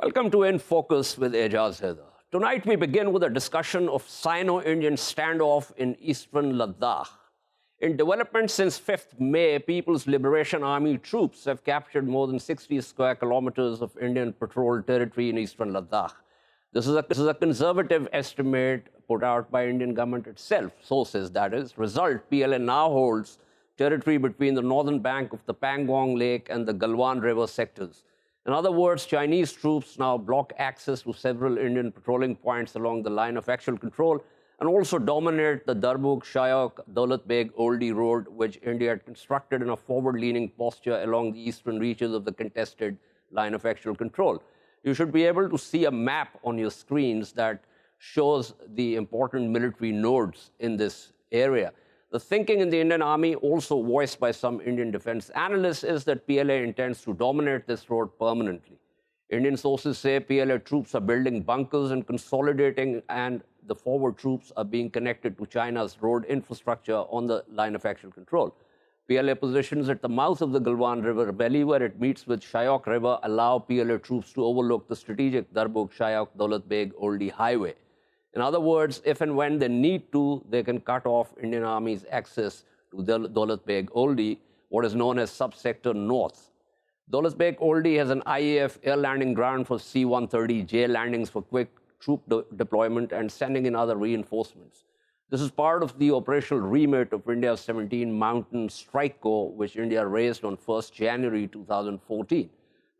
Welcome to In Focus with Ejaz Haider. Tonight we begin with a discussion of Sino-Indian standoff in eastern Ladakh. In development since 5th May, People's Liberation Army troops have captured more than 60 square kilometers of Indian patrolled territory in eastern Ladakh. This is a conservative estimate put out by Indian government itself, sources that is. Result, PLA now holds territory between the northern bank of the Pangong Lake and the Galwan River sectors. In other words, Chinese troops now block access to several Indian patrolling points along the line of actual control and also dominate the Darbhug-Shayok-Daulat Beg Oldie Road, which India had constructed in a forward-leaning posture along the eastern reaches of the contested line of actual control. You should be able to see a map on your screens that shows the important military nodes in this area. The thinking in the Indian Army, also voiced by some Indian defense analysts, is that PLA intends to dominate this road permanently. Indian sources say PLA troops are building bunkers and consolidating, and the forward troops are being connected to China's road infrastructure on the line of actual control. PLA positions at the mouth of the Galwan River valley, where it meets with Shayok River, allow PLA troops to overlook the strategic Darbhug-Shayok-Daulat Beg Oldie Highway. In other words, if and when they need to, they can cut off Indian Army's access to Daulat Beg Oldie, what is known as Subsector North. Daulat Beg Oldie has an IAF air landing ground for C-130J landings for quick troop deployment and sending in other reinforcements. This is part of the operational remit of India's 17 Mountain Strike Corps, which India raised on 1st January 2014.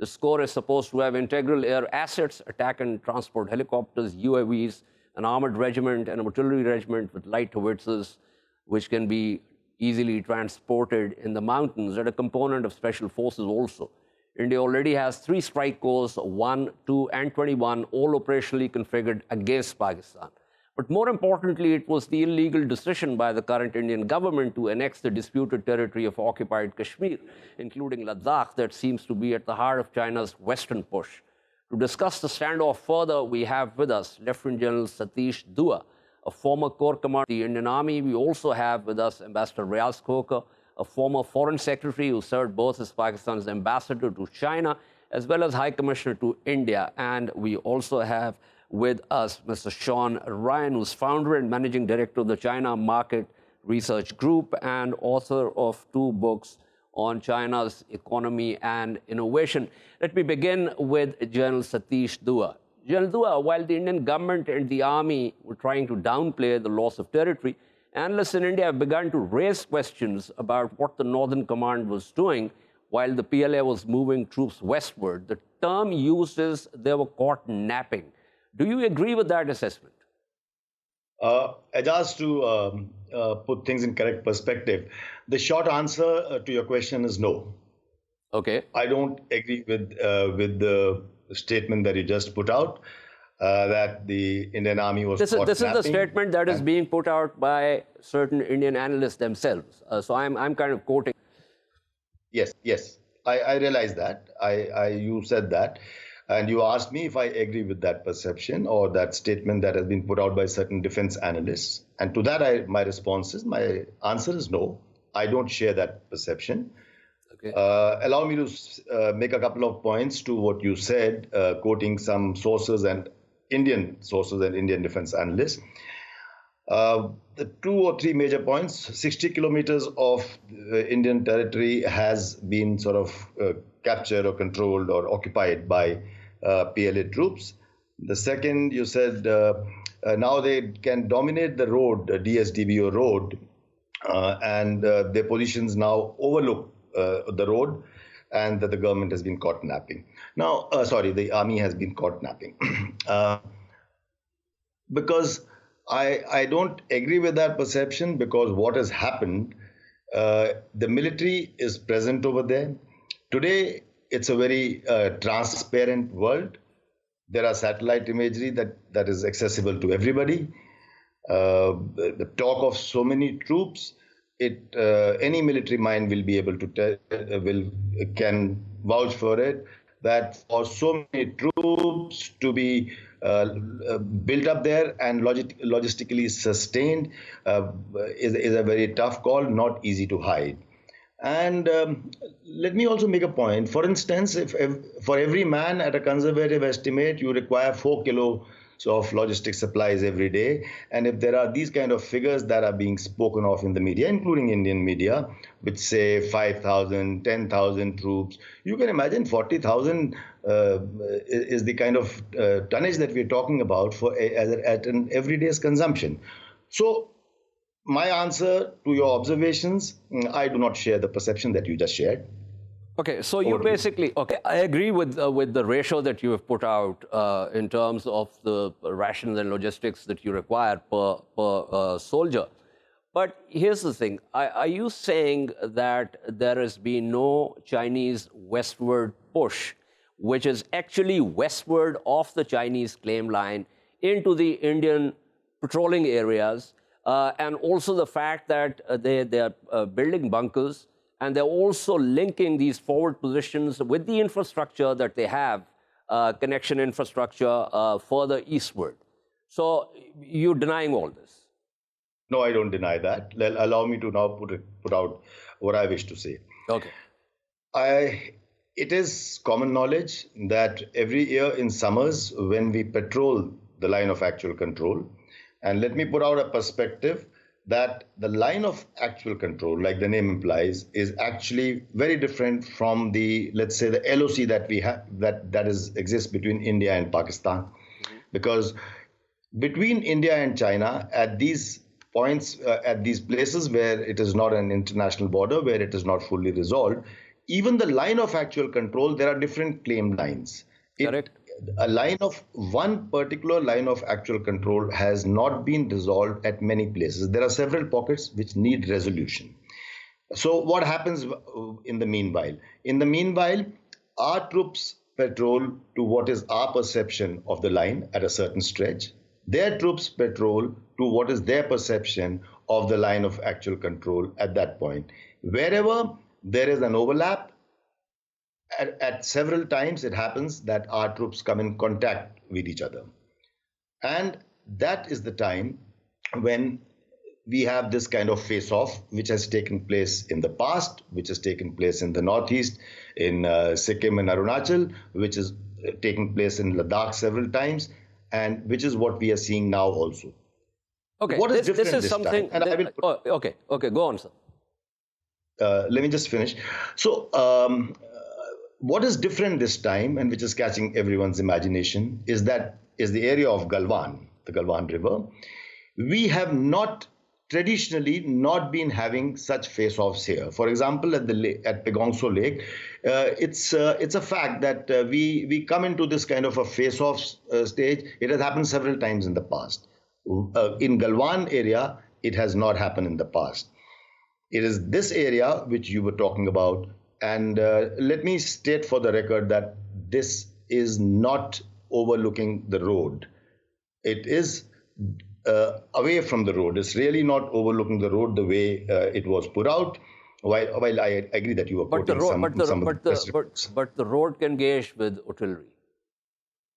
This corps is supposed to have integral air assets, attack and transport helicopters, UAVs, an armored regiment, and an artillery regiment with light howitzers, which can be easily transported in the mountains, and a component of special forces also. India already has 3 strike corps, 1, 2, and 21, all operationally configured against Pakistan. But more importantly, it was the illegal decision by the current Indian government to annex the disputed territory of occupied Kashmir, including Ladakh, that seems to be at the heart of China's western push. To discuss the standoff further, we have with us Lieutenant General Satish Dua, a former Corps Commander of the Indian Army. We also have with us Ambassador Riaz Khokhar, a former Foreign Secretary who served both as Pakistan's ambassador to China as well as High Commissioner to India. And we also have with us Mr. Sean Ryan, who's founder and managing director of the China Market Research Group and author of 2 books on China's economy and innovation. Let me begin with General Satish Dua. General Dua, while the Indian government and the army were trying to downplay the loss of territory, analysts in India have begun to raise questions about what the Northern Command was doing while the PLA was moving troops westward. The term used is they were caught napping. Do you agree with that assessment? Ejaz, to put things in correct perspective, the short answer to your question is no. Okay. I don't agree with the statement that you just put out, that the Indian Army was This is the statement that is being put out by certain Indian analysts themselves. So I'm kind of quoting. Yes. I realize that. You said that. And you asked me if I agree with that perception or that statement that has been put out by certain defense analysts. And to that, my answer is no. I don't share that perception. Okay. Allow me to make a couple of points to what you said, quoting some sources and Indian defense analysts. The 2 or 3 major points: 60 kilometers of Indian territory has been sort of captured or controlled or occupied by PLA troops. The second, you said now they can dominate the road, DSDBO road, and their positions now overlook the road, and that the government has been caught napping. Now, the army has been caught napping. Because I don't agree with that perception, because what has happened, the military is present over there. Today, it's a very transparent world. There are satellite imagery that is accessible to everybody. The talk of so many troops, any military mind will be able to can vouch for it, that for so many troops to be built up there and logistically sustained is a very tough call, not easy to hide. And let me also make a point. For instance, if for every man at a conservative estimate, you require 4 kilos of logistic supplies every day. And if there are these kind of figures that are being spoken of in the media, including Indian media, which say 5,000, 10,000 troops, you can imagine 40,000 is the kind of tonnage that we're talking about for at an everyday's consumption. So my answer to your observations, I do not share the perception that you just shared. Okay, so you basically, okay, I agree with the ratio that you have put out in terms of the rations and logistics that you require per soldier. But here's the thing, are you saying that there has been no Chinese westward push, which is actually westward of the Chinese claim line into the Indian patrolling areas, and also the fact that they're building bunkers, and they're also linking these forward positions with the infrastructure that they have, connection infrastructure further eastward. So you're denying all this? No, I don't deny that. Allow me to now put out what I wish to say. Okay. It is common knowledge that every year in summers, when we patrol the line of actual control, and let me put out a perspective that the line of actual control, like the name implies, is actually very different from the, let's say, the LOC that we have exists between India and Pakistan. Because between India and China, at these points, at these places where it is not an international border, where it is not fully resolved, even the line of actual control, there are different claim lines. Correct. A line of one particular line of actual control has not been resolved at many places. There are several pockets which need resolution. So what happens in the meanwhile? In the meanwhile, our troops patrol to what is our perception of the line at a certain stretch. Their troops patrol to what is their perception of the line of actual control at that point. Wherever there is an overlap, at several times it happens that our troops come in contact with each other. And that is the time when we have this kind of face-off, which has taken place in the past, which has taken place in the northeast, in Sikkim and Arunachal, which has taken place in Ladakh several times, and which is what we are seeing now also. Okay, what is this is something. And I will okay, go on, sir. Let me just finish. So, what is different this time, and which is catching everyone's imagination, is the area of Galwan, the Galwan River. We have traditionally not been having such face-offs here. For example, at Pegongso Lake, it's a fact that we come into this kind of a face-off stage. It has happened several times in the past. In Galwan area, it has not happened in the past. It is this area which you were talking about. And let me state for the record that this is not overlooking the road. It is away from the road. It's really not overlooking the road the way it was put out. While I agree that you were quoting but the road can gauge with artillery.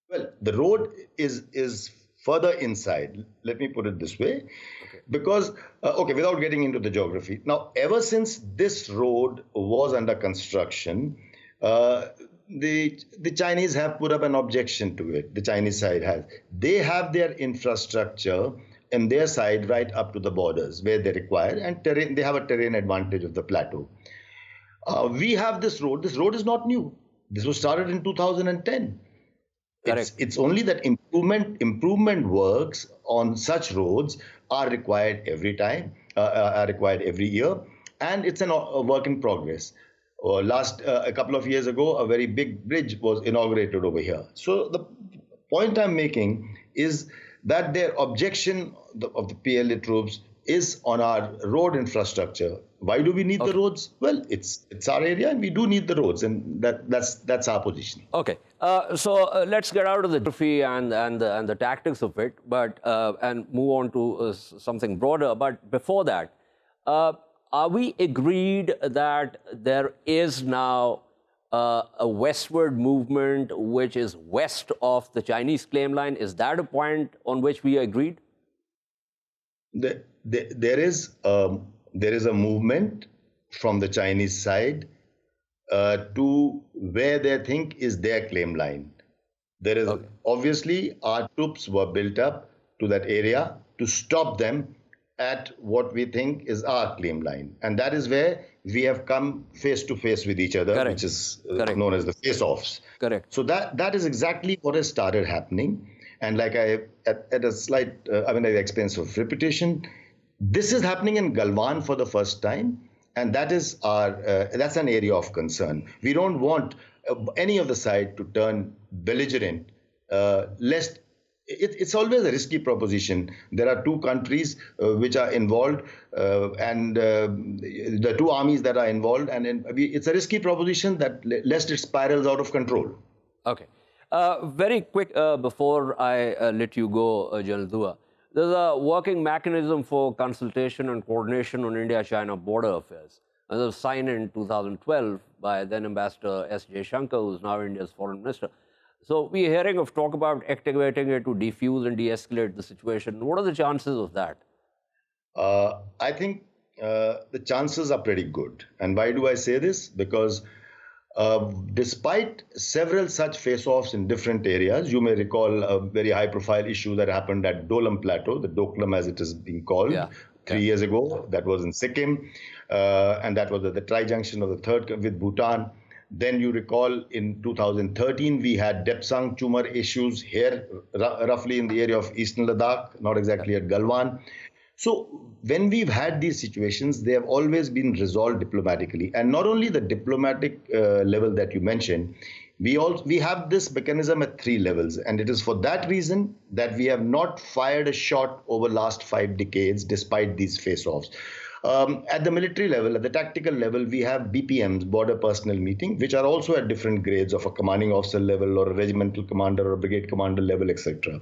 Well, the road is further inside. Let me put it this way. Because, without getting into the geography. Now, ever since this road was under construction, the Chinese have put up an objection to it. The Chinese side has. They have their infrastructure in their side right up to the borders where they require, and they have a terrain advantage of the plateau. We have this road. This road is not new. This was started in 2010. It's only that improvement works on such roads are required every time, are required every year, and it's a work in progress. A couple of years ago, a very big bridge was inaugurated over here. So the point I'm making is that their objection of the PLA troops is on our road infrastructure. Why do we need the roads? Well, it's our area, and we do need the roads, and that's our position. Okay, so let's get out of the geography and the tactics of it, but and move on to something broader. But before that, are we agreed that there is now a westward movement which is west of the Chinese claim line? Is that a point on which we agreed? There is a movement from the Chinese side to where they think is their claim line. There is Okay. obviously our troops were built up to that area to stop them at what we think is our claim line. And that is where we have come face to face with each other, Correct. which is Correct. known as the face offs. Correct. So that is exactly what has started happening. And like at a slight, at the expense of repetition, this is happening in Galwan for the first time, and that's an area of concern. We don't want any of the side to turn belligerent, lest it's always a risky proposition. There are two countries which are involved, and the two armies that are involved, and it's a risky proposition that lest it spirals out of control. Okay. Very quick before I let you go, General Dua. There's a working mechanism for consultation and coordination on India-China border affairs. And it was signed in 2012 by then Ambassador S. Jaishankar, who's now India's foreign minister. So we're hearing of talk about activating it to defuse and de-escalate the situation. What are the chances of that? I think the chances are pretty good. And why do I say this? Because despite several such face-offs in different areas, you may recall a very high-profile issue that happened at Dolam Plateau, the Doklam as it is being called, 3 years ago. That was in Sikkim, and that was at the tri-junction of the third with Bhutan. Then you recall in 2013, we had Depsang Chumar issues here, roughly in the area of Eastern Ladakh, not exactly at Galwan. So when we've had these situations, they have always been resolved diplomatically. And not only the diplomatic level that you mentioned, we have this mechanism at 3 levels. And it is for that reason that we have not fired a shot over last 5 decades, despite these face-offs. At the military level, at the tactical level, we have BPMs, border personnel meeting, which are also at different grades of a commanding officer level or a regimental commander or a brigade commander level, etc.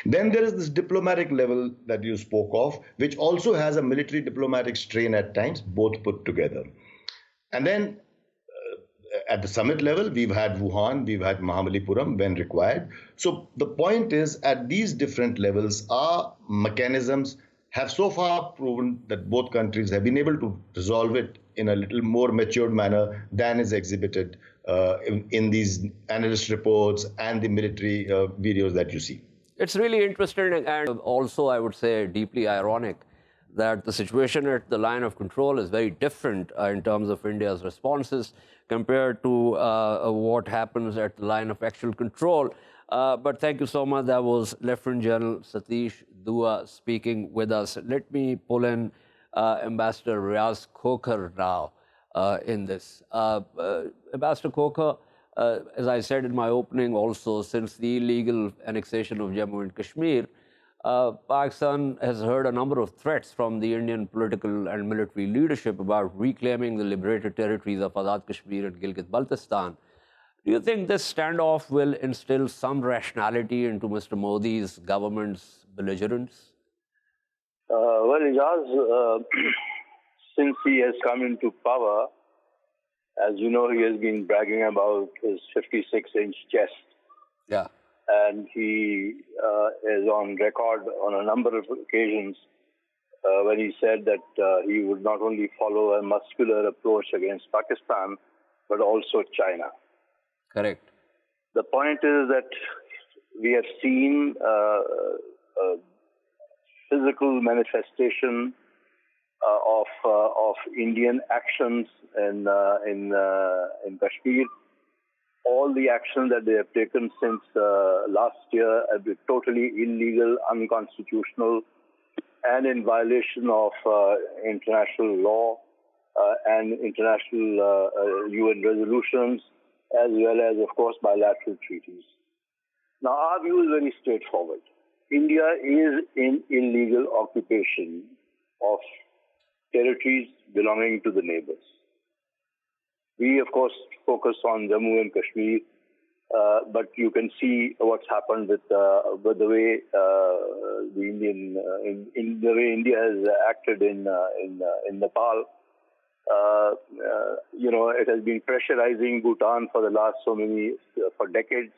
Then there is this diplomatic level that you spoke of, which also has a military diplomatic strain at times, both put together. And then at the summit level, we've had Wuhan, we've had Mahamalipuram when required. So the point is, at these different levels, our mechanisms have so far proven that both countries have been able to resolve it in a little more matured manner than is exhibited in these analyst reports and the military videos that you see. It's really interesting and also, I would say, deeply ironic that the situation at the line of control is very different in terms of India's responses compared to what happens at the line of actual control. But thank you so much. That was Lieutenant General Satish Dua speaking with us. Let me pull in Ambassador Riaz Khokhar now in this. Ambassador Khokhar, as I said in my opening also, since the illegal annexation of Jammu and Kashmir, Pakistan has heard a number of threats from the Indian political and military leadership about reclaiming the liberated territories of Azad Kashmir and Gilgit-Baltistan. Do you think this standoff will instill some rationality into Mr. Modi's government's belligerence? Well, Ijaz, since he has come into power, as you know, he has been bragging about his 56-inch chest. Yeah. And he is on record on a number of occasions when he said that he would not only follow a muscular approach against Pakistan, but also China. Correct. The point is that we have seen a physical manifestation of Indian actions in Kashmir. All the actions that they have taken since last year have been totally illegal, unconstitutional, and in violation of international law and international UN resolutions, as well as, of course, bilateral treaties. Now, our view is very straightforward. India is in illegal occupation of territories belonging to the neighbors. We, of course, focus on Jammu and Kashmir, but you can see what's happened with the way the way India has acted in Nepal. It has been pressurizing Bhutan for the last for decades,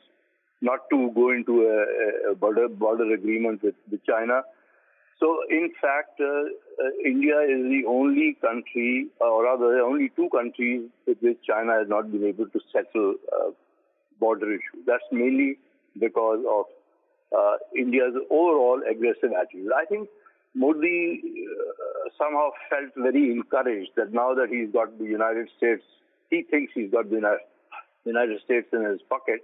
not to go into a border agreement with China. So, in fact, India is the only country, or rather, there are only two countries with which China has not been able to settle border issues. That's mainly because of India's overall aggressive attitude. I think Modi somehow felt very encouraged that now that he's got the United States, he thinks he's got the United States in his pocket,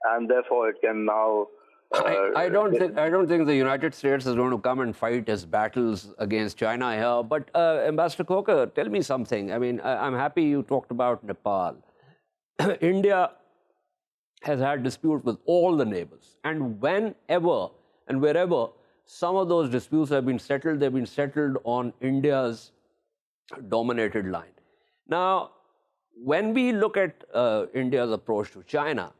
and therefore it can now. I don't think the United States is going to come and fight his battles against China here. But Ambassador Coker, tell me something. I mean, I'm happy you talked about Nepal. India has had disputes with all the neighbors, and whenever and wherever some of those disputes have been settled, they've been settled on India's dominated line. Now, when we look at India's approach to China,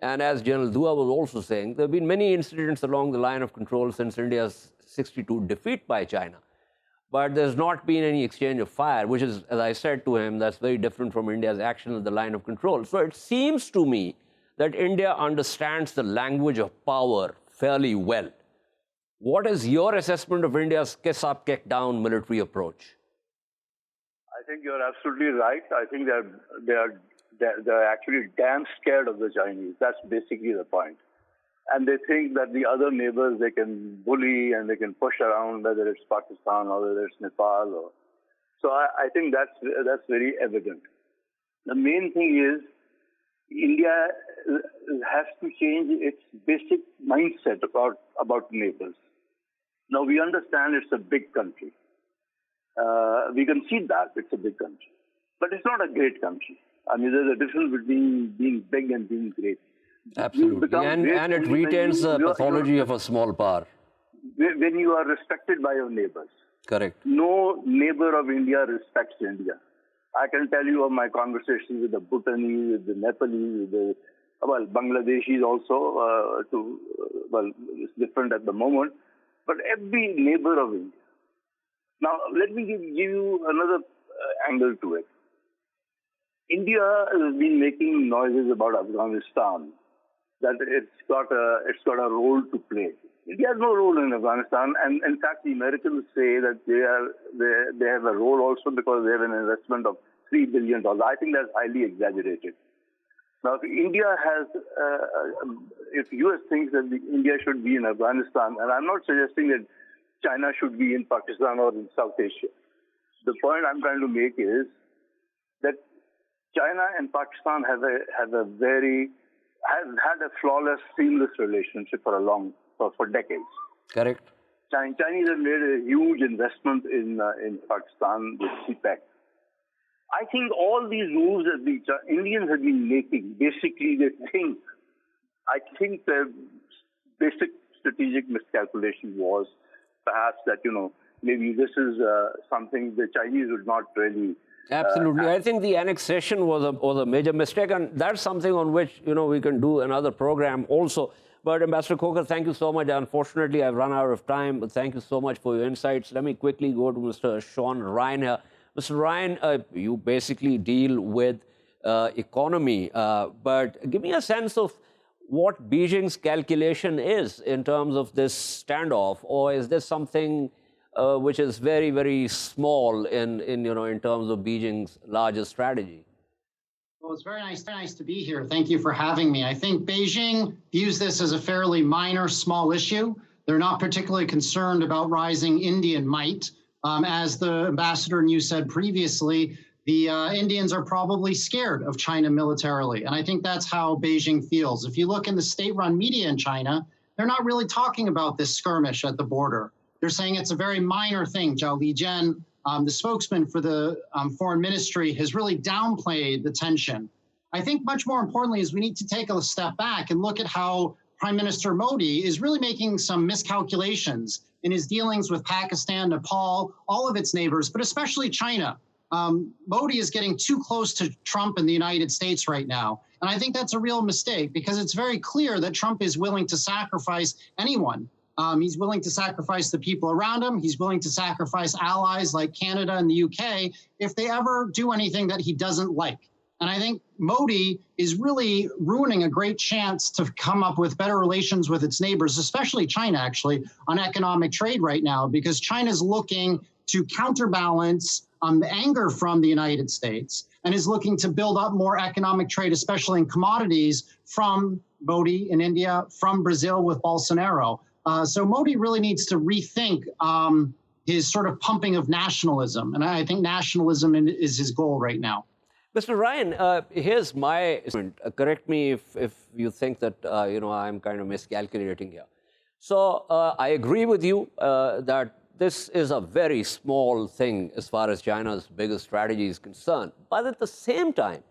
and as General Dua was also saying, there have been many incidents along the line of control since India's 62 defeat by China. But there's not been any exchange of fire, which is, as I said to him, that's very different from India's action at the line of control. So it seems to me that India understands the language of power fairly well. What is your assessment of India's kiss up, kick down military approach? I think you're absolutely right. I think they're actually damn scared of the Chinese. That's basically the point. And they think that the other neighbors they can bully and they can push around, whether it's Pakistan or whether it's Nepal. So I think that's very evident. The main thing is India has to change its basic mindset about neighbors. Now, we understand it's a big country. We concede that it's a big country. But it's not a great country. I mean, there's a difference between being big and being great. Absolutely. And it retains the pathology of a small power. When you are respected by your neighbors. Correct. No neighbor of India respects India. I can tell you of my conversations with the Bhutanese, with the Nepalese, with the Bangladeshis also. It's different at the moment. But every neighbor of India. Now, let me give you another angle to it. India has been making noises about Afghanistan, that it's got a role to play. India has no role in Afghanistan, and in fact, the Americans say that they have a role also because they have an investment of $3 billion. I think that's highly exaggerated. Now, if India if US thinks that India should be in Afghanistan, and I'm not suggesting that China should be in Pakistan or in South Asia. The point I'm trying to make is that China and Pakistan have had a flawless, seamless relationship for decades. Correct. Chinese have made a huge investment in Pakistan with CPEC. I think all these moves that the Indians have been making, basically I think the basic strategic miscalculation was perhaps that, maybe this is something the Chinese would not really. Absolutely. I think the annexation was a major mistake, and that's something on which, we can do another program also. But Ambassador Coker, thank you so much. Unfortunately, I've run out of time, but thank you so much for your insights. Let me quickly go to Mr. Sean Ryan here. Mr. Ryan, you basically deal with economy, but give me a sense of what Beijing's calculation is in terms of this standoff, or is this something which is very, very small in terms of Beijing's larger strategy? Well, it's very nice to be here. Thank you for having me. I think Beijing views this as a fairly minor, small issue. They're not particularly concerned about rising Indian might. As the ambassador and you said previously, the Indians are probably scared of China militarily. And I think that's how Beijing feels. If you look in the state-run media in China, they're not really talking about this skirmish at the border. They're saying it's a very minor thing. Zhao Lijian, the spokesman for the foreign ministry, has really downplayed the tension. I think much more importantly is we need to take a step back and look at how Prime Minister Modi is really making some miscalculations in his dealings with Pakistan, Nepal, all of its neighbors, but especially China. Modi is getting too close to Trump and the United States right now. And I think that's a real mistake because it's very clear that Trump is willing to sacrifice anyone. He's willing to sacrifice the people around him. He's willing to sacrifice allies like Canada and the UK if they ever do anything that he doesn't like. And I think Modi is really ruining a great chance to come up with better relations with its neighbors, especially China, actually, on economic trade right now, because China's looking to counterbalance the anger from the United States and is looking to build up more economic trade, especially in commodities, from Modi in India, from Brazil with Bolsonaro. So Modi really needs to rethink his sort of pumping of nationalism. And I think nationalism is his goal right now. Mr. Ryan, here's my correct me if you think that I'm kind of miscalculating here. So I agree with you that this is a very small thing as far as China's biggest strategy is concerned. But at the same time,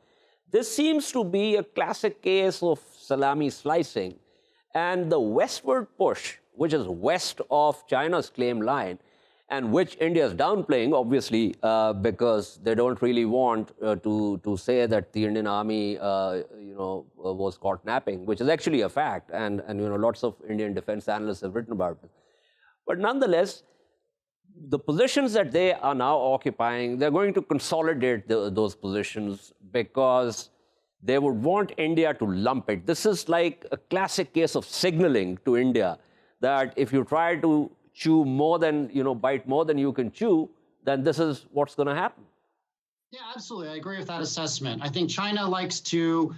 this seems to be a classic case of salami slicing, and the westward push, which is west of China's claim line, and which India is downplaying, obviously, because they don't really want to say that the Indian army, was caught napping, which is actually a fact, and lots of Indian defense analysts have written about it. But nonetheless, the positions that they are now occupying, they're going to consolidate those positions because they would want India to lump it. This is like a classic case of signaling to India that if you try to chew more than, bite more than you can chew, then this is what's going to happen. Yeah, absolutely. I agree with that assessment. I think China likes to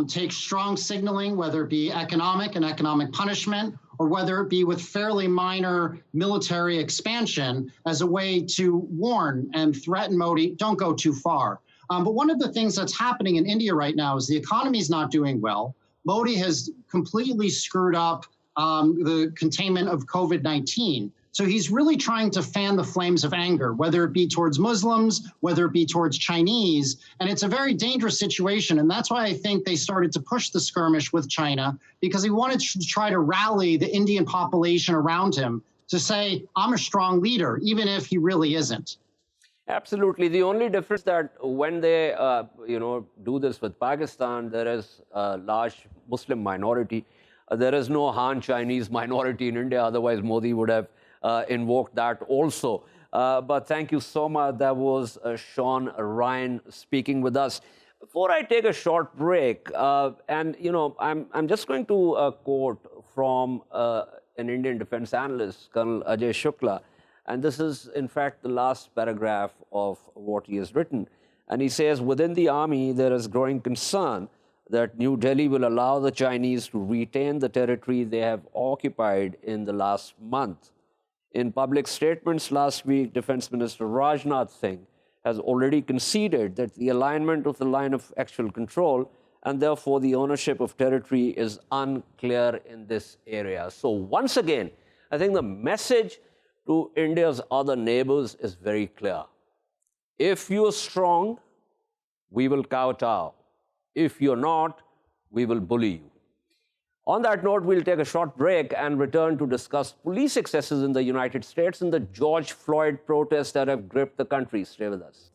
take strong signaling, whether it be economic and economic punishment, or whether it be with fairly minor military expansion as a way to warn and threaten Modi, don't go too far. But one of the things that's happening in India right now is the economy is not doing well. Modi has completely screwed up the containment of COVID-19. So he's really trying to fan the flames of anger, whether it be towards Muslims, whether it be towards Chinese. And it's a very dangerous situation. And that's why I think they started to push the skirmish with China, because he wanted to try to rally the Indian population around him to say, I'm a strong leader, even if he really isn't. Absolutely. The only difference that when they, do this with Pakistan, there is a large Muslim minority. There is no Han Chinese minority in India. Otherwise, Modi would have invoked that also. But thank you so much. That was Sean Ryan speaking with us. Before I take a short break, I'm just going to quote from an Indian defense analyst, Colonel Ajay Shukla. And this is, in fact, the last paragraph of what he has written. And he says, within the army, there is growing concern that New Delhi will allow the Chinese to retain the territory they have occupied in the last month. In public statements last week, Defense Minister Rajnath Singh has already conceded that the alignment of the line of actual control and therefore the ownership of territory is unclear in this area. So once again, I think the message to India's other neighbors is very clear. If you're strong, we will kowtow. If you're not, we will bully you. On that note, we'll take a short break and return to discuss police excesses in the United States and the George Floyd protests that have gripped the country. Stay with us.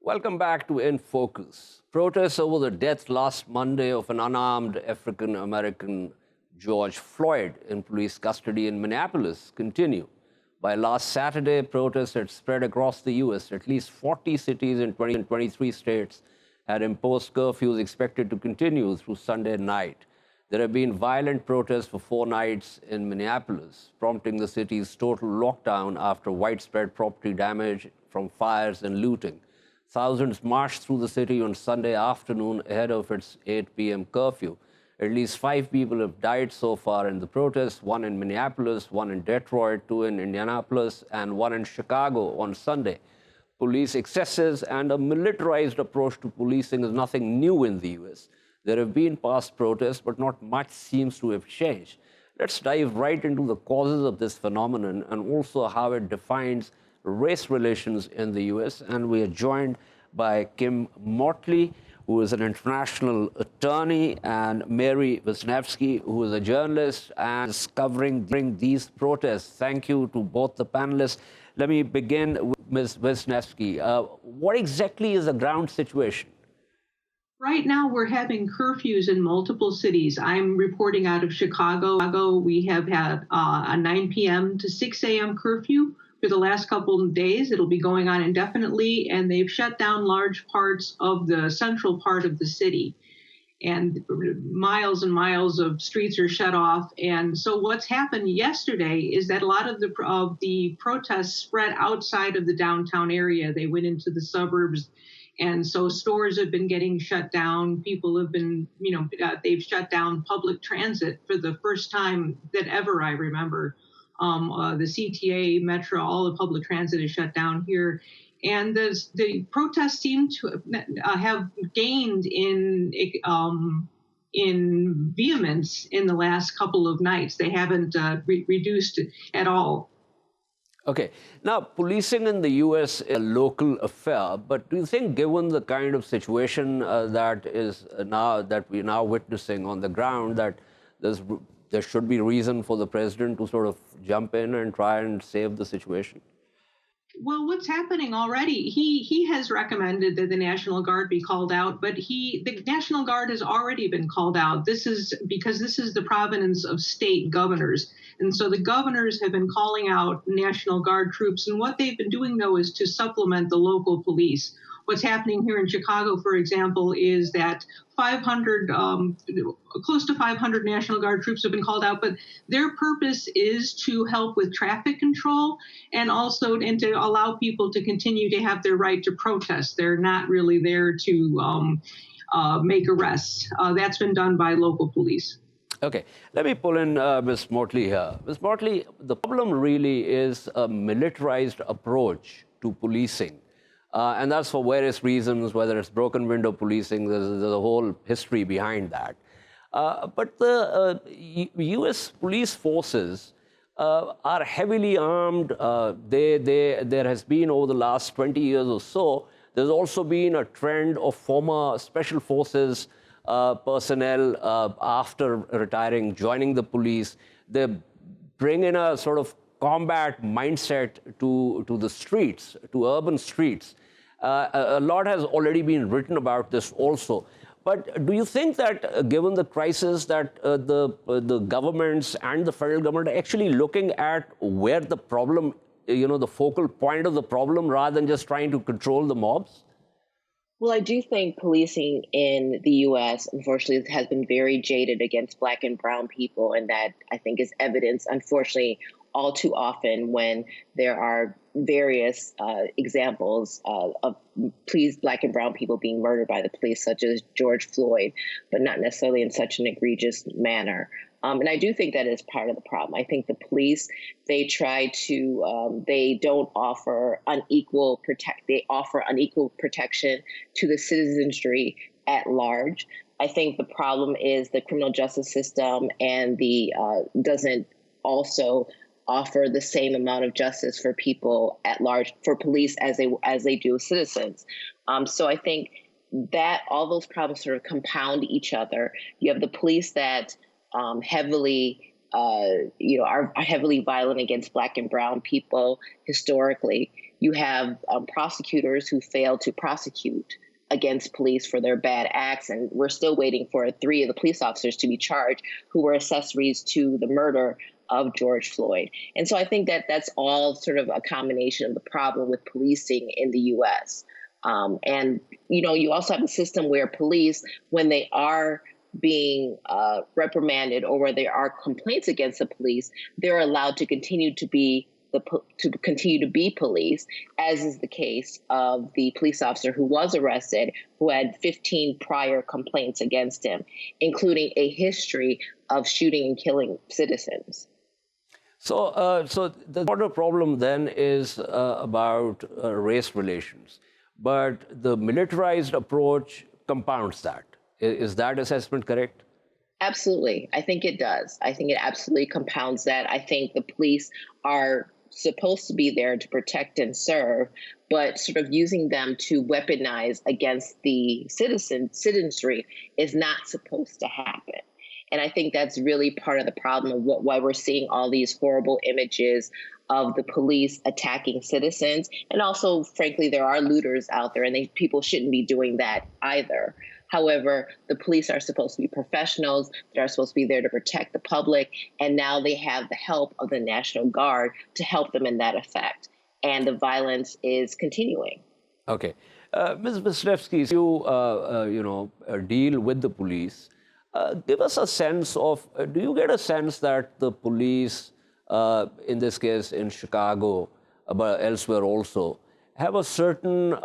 Welcome back to In Focus. Protests over the death last Monday of an unarmed African-American George Floyd in police custody in Minneapolis continue. By last Saturday, protests had spread across the U.S. At least 40 cities in 23 states had imposed curfews expected to continue through Sunday night. There have been violent protests for 4 nights in Minneapolis, prompting the city's total lockdown after widespread property damage from fires and looting. Thousands marched through the city on Sunday afternoon ahead of its 8 p.m. curfew. At least 5 people have died so far in the protests, 1 in Minneapolis, 1 in Detroit, 2 in Indianapolis, and 1 in Chicago on Sunday. Police excesses and a militarized approach to policing is nothing new in the U.S. There have been past protests, but not much seems to have changed. Let's dive right into the causes of this phenomenon and also how it defines race relations in the U.S. And we are joined by Kim Motley, who is an international attorney, and Mary Wisniewski, who is a journalist and is covering these protests. Thank you to both the panelists. Let me begin with Ms. Wisniewski. What exactly is the ground situation? Right now, we're having curfews in multiple cities. I'm reporting out of Chicago. We have had a 9 p.m. to 6 a.m. curfew for the last couple of days. It'll be going on indefinitely, and they've shut down large parts of the central part of the city. And miles and miles of streets are shut off. And so what's happened yesterday is that a lot of the protests spread outside of the downtown area. They went into the suburbs. And so stores have been getting shut down. People have been, they've shut down public transit for the first time that ever I remember. The CTA, Metro, all the public transit is shut down here. And the protests seem to have gained in vehemence in the last couple of nights. They haven't reduced at all. Okay. Now, policing in the U.S. is a local affair, but do you think, given the kind of situation that we're now witnessing on the ground, that there should be reason for the president to sort of jump in and try and save the situation? Well, what's happening already? He has recommended that the National Guard be called out, but the National Guard has already been called out. This is because this is the province of state governors. And so the governors have been calling out National Guard troops. And what they've been doing, though, is to supplement the local police. What's happening here in Chicago, for example, is that close to 500 National Guard troops have been called out, but their purpose is to help with traffic control and to allow people to continue to have their right to protest. They're not really there to make arrests. That's been done by local police. Okay, let me pull in Ms. Motley here. Ms. Motley, the problem really is a militarized approach to policing. And that's for various reasons, whether it's broken window policing, there's a whole history behind that. But the U.S. police forces are heavily armed. There has been, over the last 20 years or so, there's also been a trend of former special forces personnel after retiring, joining the police. They bring in a sort of combat mindset to the streets, to urban streets. A lot has already been written about this also. But do you think that, given the crisis, that the governments and the federal government are actually looking at where the problem, the focal point of the problem, rather than just trying to control the mobs? Well, I do think policing in the U.S., unfortunately, has been very jaded against Black and brown people. And that, I think, is evidenced, unfortunately, all too often when there are various examples of Black and brown people being murdered by the police, such as George Floyd, but not necessarily in such an egregious manner. And I do think that is part of the problem. I think the police, they don't offer unequal they offer unequal protection to the citizenry at large. I think the problem is the criminal justice system and doesn't also offer the same amount of justice for people at large, for police as they do citizens. So I think that all those problems sort of compound each other. You have the police that are heavily violent against Black and brown people historically. You have prosecutors who fail to prosecute against police for their bad acts. And we're still waiting for 3 of the police officers to be charged who were accessories to the murder of George Floyd. And so I think that that's all sort of a combination of the problem with policing in the U.S. And, you also have a system where police, when they are being reprimanded or where there are complaints against the police, they're allowed to continue to be police, as is the case of the police officer who was arrested, who had 15 prior complaints against him, including a history of shooting and killing citizens. So the broader problem then is about race relations, but the militarized approach compounds that. Is that assessment correct? Absolutely. I think it does. I think it absolutely compounds that. I think the police are supposed to be there to protect and serve, but sort of using them to weaponize against the citizenry is not supposed to happen. And I think that's really part of the problem of why we're seeing all these horrible images of the police attacking citizens. And also, frankly, there are looters out there, and people shouldn't be doing that either. However, the police are supposed to be professionals that are supposed to be there to protect the public, and now they have the help of the National Guard to help them in that effect. And the violence is continuing. Okay. Ms. Wisniewski, you deal with the police. Give us a sense of, do you get a sense that the police, in this case in Chicago, but elsewhere also, have a certain,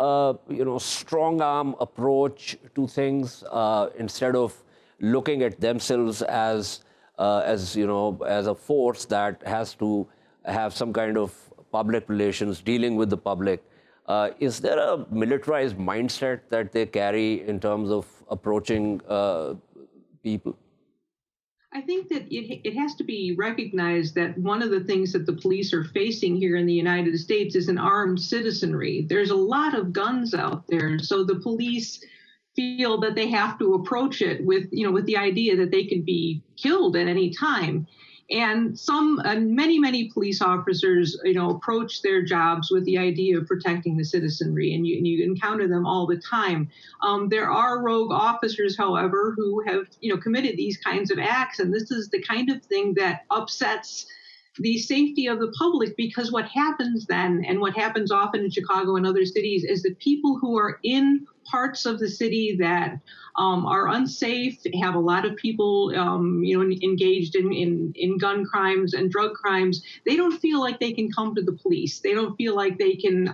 strong arm approach to things instead of looking at themselves as a force that has to have some kind of public relations, dealing with the public? Is there a militarized mindset that they carry in terms of approaching people? I think that it has to be recognized that one of the things that the police are facing here in the United States is an armed citizenry. There's a lot of guns out there, so the police feel that they have to approach it with the idea that they could be killed at any time. And many police officers, approach their jobs with the idea of protecting the citizenry, and you encounter them all the time. There are rogue officers, however, who have, committed these kinds of acts, and this is the kind of thing that upsets the safety of the public, because what happens then, and what happens often in Chicago and other cities, is that people who are in parts of the city that are unsafe, have a lot of people, engaged in gun crimes and drug crimes, they don't feel like they can come to the police. They don't feel like they can,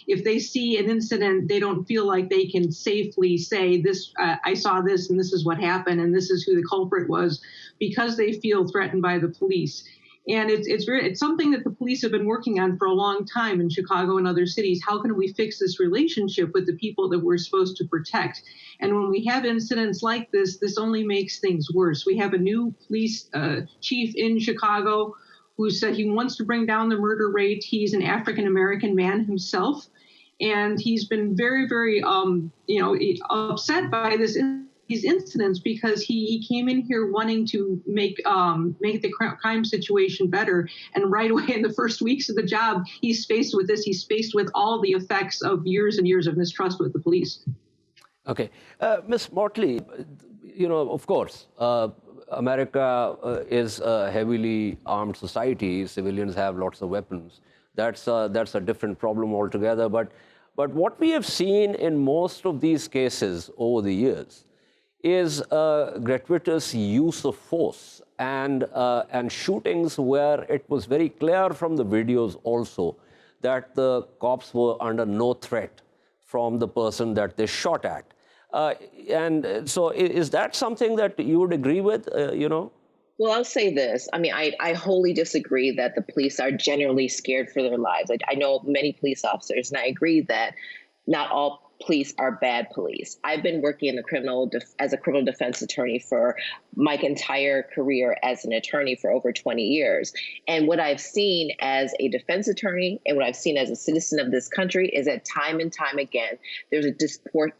if they see an incident, they don't feel like they can safely say, this, I saw this and this is what happened and this is who the culprit was, because they feel threatened by the police. And it's something that the police have been working on for a long time in Chicago and other cities. How can we fix this relationship with the people that we're supposed to protect? And when we have incidents like this only makes things worse. We have a new police chief in Chicago who said he wants to bring down the murder rate. He's an African-American man himself, and he's been very, very, upset by these incidents, because he came in here wanting to make the crime situation better, and right away in the first weeks of the job, he's faced with this. He's faced with all the effects of years and years of mistrust with the police. Okay, Ms. Motley, of course, America is a heavily armed society. Civilians have lots of weapons. That's a different problem altogether. But what we have seen in most of these cases over the years is gratuitous use of force and shootings where it was very clear from the videos also that the cops were under no threat from the person that they shot at. And so is that something that you would agree with, Well, I'll say this. I mean, I wholly disagree that the police are generally scared for their lives. I know many police officers, and I agree that not all police are bad police. I've been working in the as a criminal defense attorney for my entire career as an attorney for over 20 years. And what I've seen as a defense attorney and what I've seen as a citizen of this country is that time and time again, there's a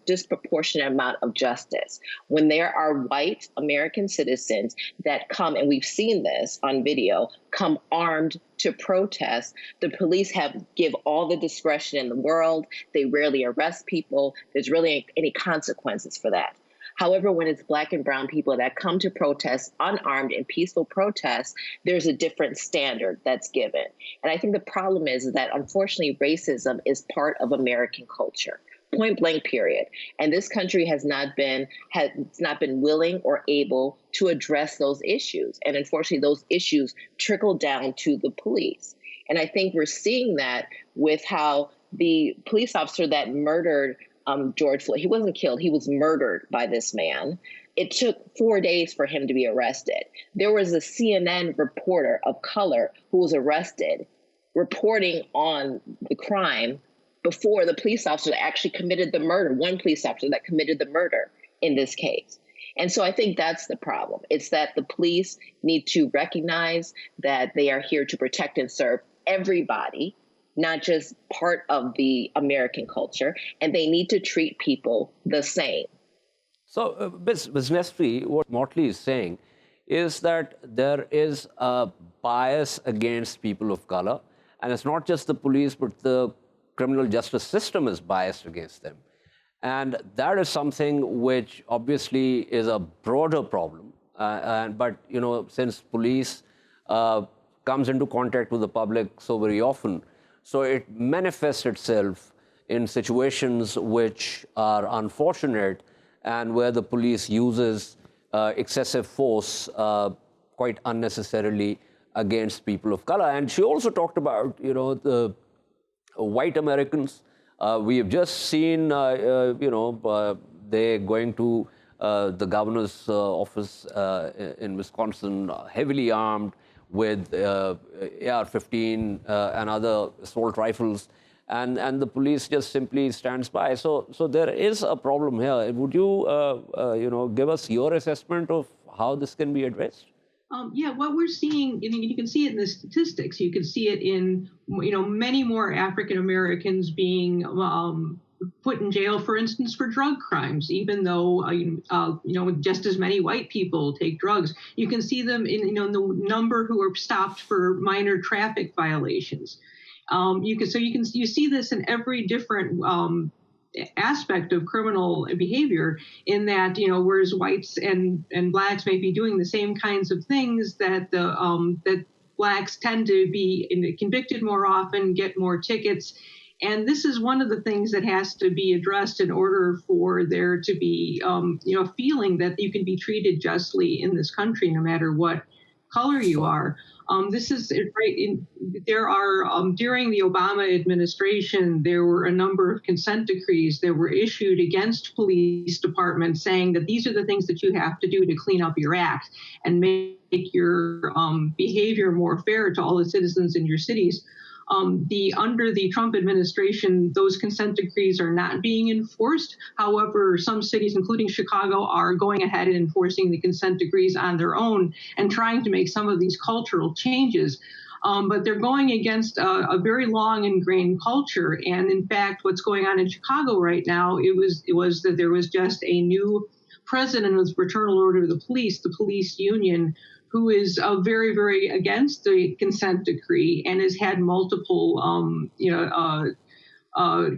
disproportionate amount of justice. When there are white American citizens that come, and we've seen this on video, come armed to protest, the police give all the discretion in the world. They rarely arrest people. There's really any consequences for that. However, when it's Black and brown people that come to protest, unarmed and peaceful protests, there's a different standard that's given. And I think the problem is that, unfortunately, racism is part of American culture. Point blank, period. And this country has not been willing or able to address those issues. And unfortunately, those issues trickle down to the police. And I think we're seeing that with how the police officer that murdered George Floyd, he wasn't killed, he was murdered by this man. It took 4 days for him to be arrested. There was a CNN reporter of color who was arrested reporting on the crime before the police officer that actually committed the murder, one police officer that committed the murder in this case. And so I think that's the problem. It's that the police need to recognize that they are here to protect and serve everybody, not just part of the American culture, and they need to treat people the same. So, Ms. Wisniewski, what Motley is saying is that there is a bias against people of color, and it's not just the police, but the criminal justice system is biased against them. And that is something which obviously is a broader problem. But, you know, since police comes into contact with the public so very often, so it manifests itself in situations which are unfortunate and where the police uses excessive force quite unnecessarily against people of color. And she also talked about, you know, the white Americans. We have just seen, they're going to the governor's office in Wisconsin, heavily armed with AR-15 and other assault rifles, and the police just simply stands by. So there is a problem here. Would you, give us your assessment of how this can be addressed? Yeah, what we're seeing, you can see it in the statistics. You can see it in, many more African Americans being put in jail, for instance, for drug crimes, even though, just as many white people take drugs. You can see them in, the number who are stopped for minor traffic violations. You see this in every different aspect of criminal behavior, in that, whereas whites and blacks may be doing the same kinds of things, that that blacks tend to be convicted more often, get more tickets. And this is one of the things that has to be addressed in order for there to be, a feeling that you can be treated justly in this country, no matter what color you are. This is right. There are during the Obama administration, there were a number of consent decrees that were issued against police departments, saying that these are the things that you have to do to clean up your act and make your behavior more fair to all the citizens in your cities. Under the Trump administration, those consent decrees are not being enforced. However, some cities, including Chicago, are going ahead and enforcing the consent decrees on their own and trying to make some of these cultural changes. But they're going against a very long ingrained culture. And in fact, what's going on in Chicago right now, it was that there was just a new president of the Fraternal Order of the police union, who is very, very against the consent decree and has had multiple,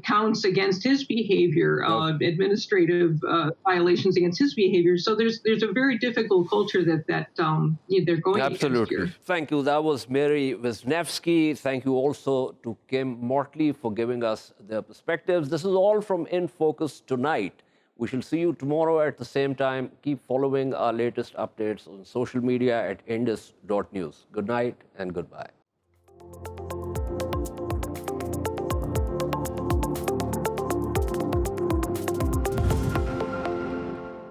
counts against his behavior, administrative violations against his behavior. So there's a very difficult culture that they're going Absolutely. against here. Thank you. That was Mary Wisniewski. Thank you also to Kim Mortley for giving us their perspectives. This is all from In Focus tonight. We shall see you tomorrow at the same time. Keep following our latest updates on social media at indus.news. Good night and goodbye.